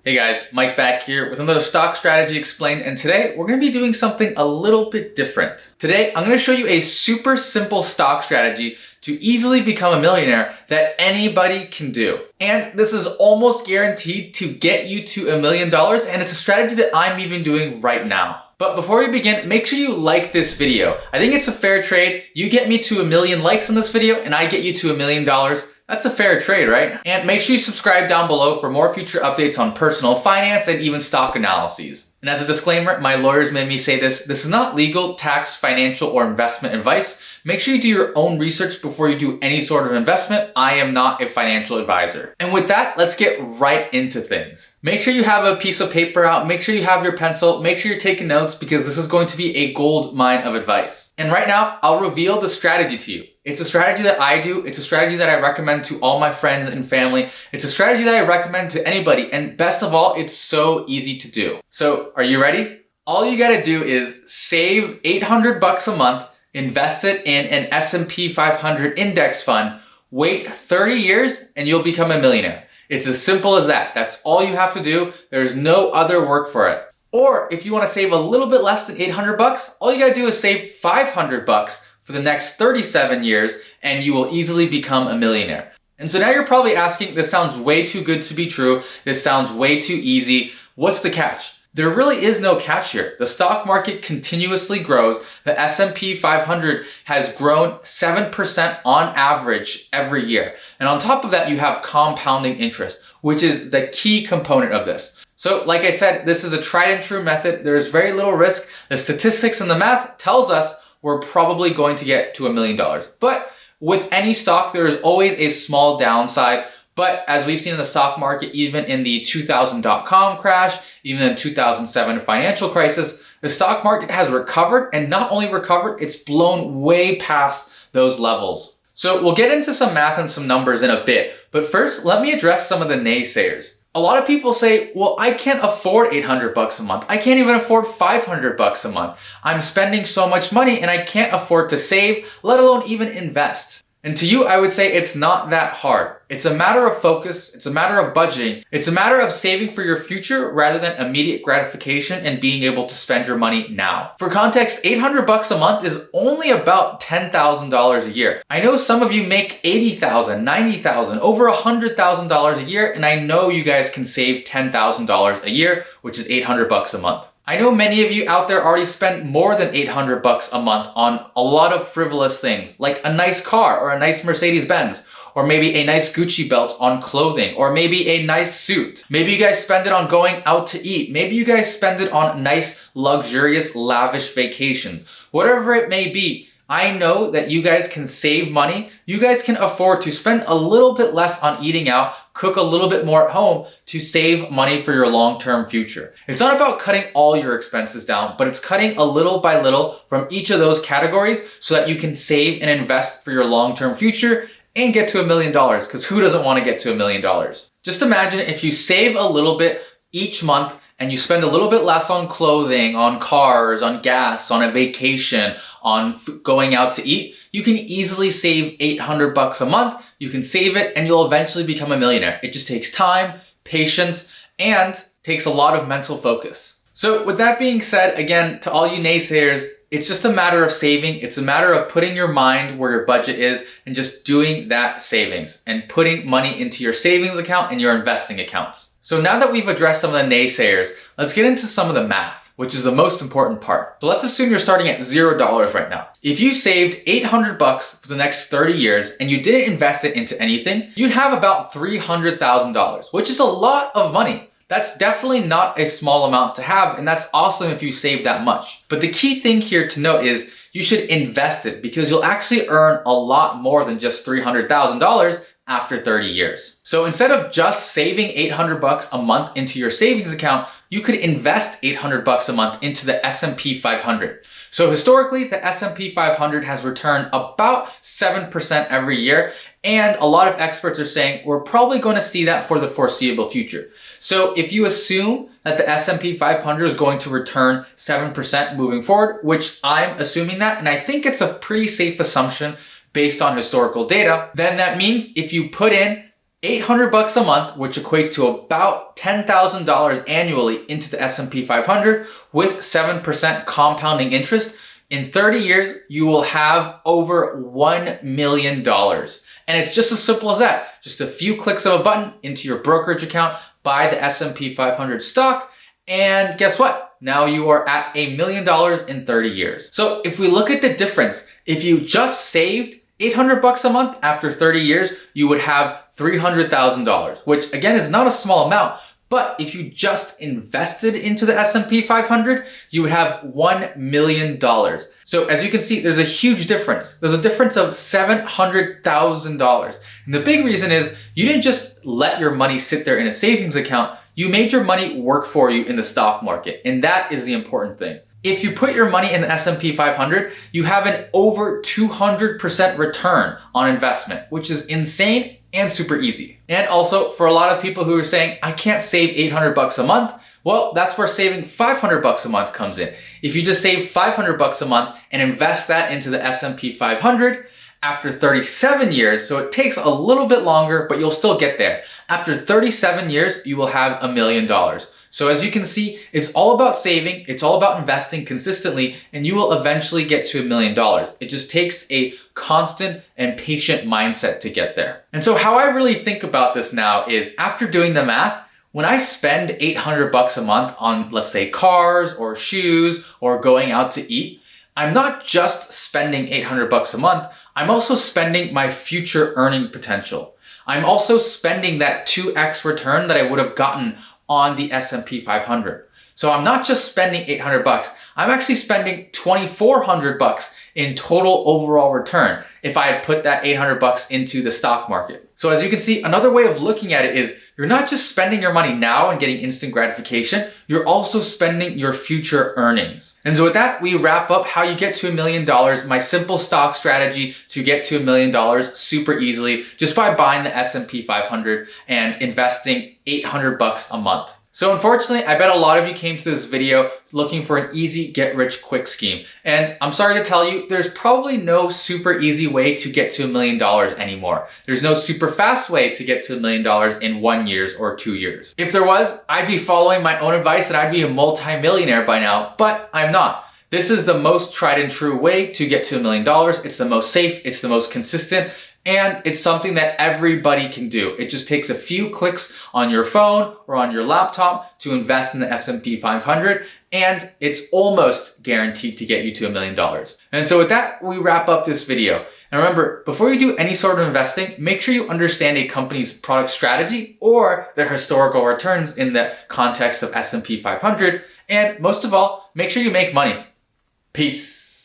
Hey guys, Mike back here with another stock strategy explained, and today we're going to be doing something a little bit different. Today I'm going to show you a super simple stock strategy to easily become a millionaire that anybody can do. And this is almost guaranteed to get you to $1 million, and it's a strategy that I'm even doing right now. But before we begin, make sure you like this video. I think it's a fair trade. You get me to 1 million likes on this video and I get you to $1 million. That's a fair trade, right? And make sure you subscribe down below for more future updates on personal finance and even stock analyses. And as a disclaimer, my lawyers made me say this is not legal, tax, financial, or investment advice. Make sure you do your own research before you do any sort of investment. I am not a financial advisor. And with that, let's get right into things. Make sure you have a piece of paper out, make sure you have your pencil, make sure you're taking notes because this is going to be a gold mine of advice. And right now, I'll reveal the strategy to you. It's a strategy that I do. It's a strategy that I recommend to all my friends and family. It's a strategy that I recommend to anybody. And best of all, it's so easy to do. So are you ready? All you gotta do is save $800 a month, invest it in an S&P 500 index fund, wait 30 years, and you'll become a millionaire. It's as simple as that. That's all you have to do. There's no other work for it. Or if you wanna save a little bit less than $800, all you gotta do is save $500 for the next 37 years, and you will easily become a millionaire. And so now you're probably asking, this sounds way too good to be true. This sounds way too easy. What's the catch? There really is no catch here. The stock market continuously grows. The S&P 500 has grown 7% on average every year. And on top of that, you have compounding interest, which is the key component of this. So like I said, this is a tried and true method. There's very little risk. The statistics and the math tells us we're probably going to get to $1 million. But with any stock, there is always a small downside. But as we've seen in the stock market, even in the 2000 dot-com crash, even in the 2007 financial crisis, the stock market has recovered, and not only recovered, it's blown way past those levels. So we'll get into some math and some numbers in a bit. But first, let me address some of the naysayers. A lot of people say, well, I can't afford $800 a month. I can't even afford $500 a month. I'm spending so much money and I can't afford to save, let alone even invest. And to you, I would say it's not that hard. It's a matter of focus. It's a matter of budgeting. It's a matter of saving for your future rather than immediate gratification and being able to spend your money now. For context, $800 a month is only about $10,000 a year. I know some of you make $80,000, $90,000, over $100,000 a year, and I know you guys can save $10,000 a year, which is $800 a month. I know many of you out there already spend more than $800 a month on a lot of frivolous things, like a nice car or a nice Mercedes-Benz, or maybe a nice Gucci belt on clothing, or maybe a nice suit. Maybe you guys spend it on going out to eat. Maybe you guys spend it on nice, luxurious, lavish vacations. Whatever it may be, I know that you guys can save money. You guys can afford to spend a little bit less on eating out, cook a little bit more at home to save money for your long-term future. It's not about cutting all your expenses down, but it's cutting a little by little from each of those categories so that you can save and invest for your long-term future and get to $1 million, because who doesn't want to get to $1 million? Just imagine if you save a little bit each month and you spend a little bit less on clothing, on cars, on gas, on a vacation, on going out to eat, you can easily save $800 a month. You can save it and you'll eventually become a millionaire. It just takes time, patience, and takes a lot of mental focus. So with that being said, again, to all you naysayers, it's just a matter of saving. It's a matter of putting your mind where your budget is and just doing that savings and putting money into your savings account and your investing accounts. So now that we've addressed some of the naysayers, let's get into some of the math, which is the most important part. So let's assume you're starting at $0 right now. If you saved $800 for the next 30 years and you didn't invest it into anything, you'd have about $300,000, which is a lot of money. That's definitely not a small amount to have, and that's awesome if you save that much. But the key thing here to note is you should invest it because you'll actually earn a lot more than just $300,000 after 30 years. So instead of just saving $800 a month into your savings account, you could invest $800 a month into the S&P 500. So historically, the S&P 500 has returned about 7% every year, and a lot of experts are saying we're probably going to see that for the foreseeable future. So if you assume that the S&P 500 is going to return 7% moving forward, which I'm assuming that, and I think it's a pretty safe assumption based on historical data, then that means if you put in $800 a month, which equates to about $10,000 annually into the S&P 500 with 7% compounding interest, in 30 years, you will have over $1 million. And it's just as simple as that. Just a few clicks of a button into your brokerage account, buy the S&P 500 stock, and guess what? Now you are at $1 million in 30 years. So if we look at the difference, if you just saved $800 a month after 30 years, you would have $300,000, which again is not a small amount. But if you just invested into the S&P 500, you would have $1 million. So as you can see, there's a huge difference. There's a difference of $700,000. And the big reason is you didn't just let your money sit there in a savings account. You made your money work for you in the stock market. And that is the important thing. If you put your money in the S&P 500, you have an over 200% return on investment, which is insane and super easy. And also for a lot of people who are saying, I can't save $800 a month, well, that's where saving $500 a month comes in. If you just save $500 a month and invest that into the S&P 500, after 37 years, so it takes a little bit longer, but you'll still get there. After 37 years, you will have $1 million. So as you can see, it's all about saving, it's all about investing consistently, and you will eventually get to $1 million. It just takes a constant and patient mindset to get there. And so how I really think about this now is, after doing the math, when I spend $800 a month on, let's say, cars or shoes or going out to eat, I'm not just spending $800 a month, I'm also spending my future earning potential. I'm also spending that 2x return that I would have gotten on the S&P 500. So I'm not just spending $800, I'm actually spending $2,400 in total overall return if I had put that $800 into the stock market. So as you can see, another way of looking at it is you're not just spending your money now and getting instant gratification, you're also spending your future earnings. And so with that, we wrap up how you get to $1 million, my simple stock strategy to get to $1 million super easily just by buying the S&P 500 and investing $800 a month. So unfortunately, I bet a lot of you came to this video looking for an easy get-rich-quick scheme. And I'm sorry to tell you, there's probably no super easy way to get to $1 million anymore. There's no super fast way to get to $1 million in 1 year or 2 years. If there was, I'd be following my own advice and I'd be a multi-millionaire by now, but I'm not. This is the most tried and true way to get to $1 million. It's the most safe, it's the most consistent, and it's something that everybody can do. It just takes a few clicks on your phone or on your laptop to invest in the S&P 500, and it's almost guaranteed to get you to $1 million. And so with that, we wrap up this video. And remember, before you do any sort of investing, make sure you understand a company's product strategy or their historical returns in the context of S&P 500. And most of all, make sure you make money. Peace.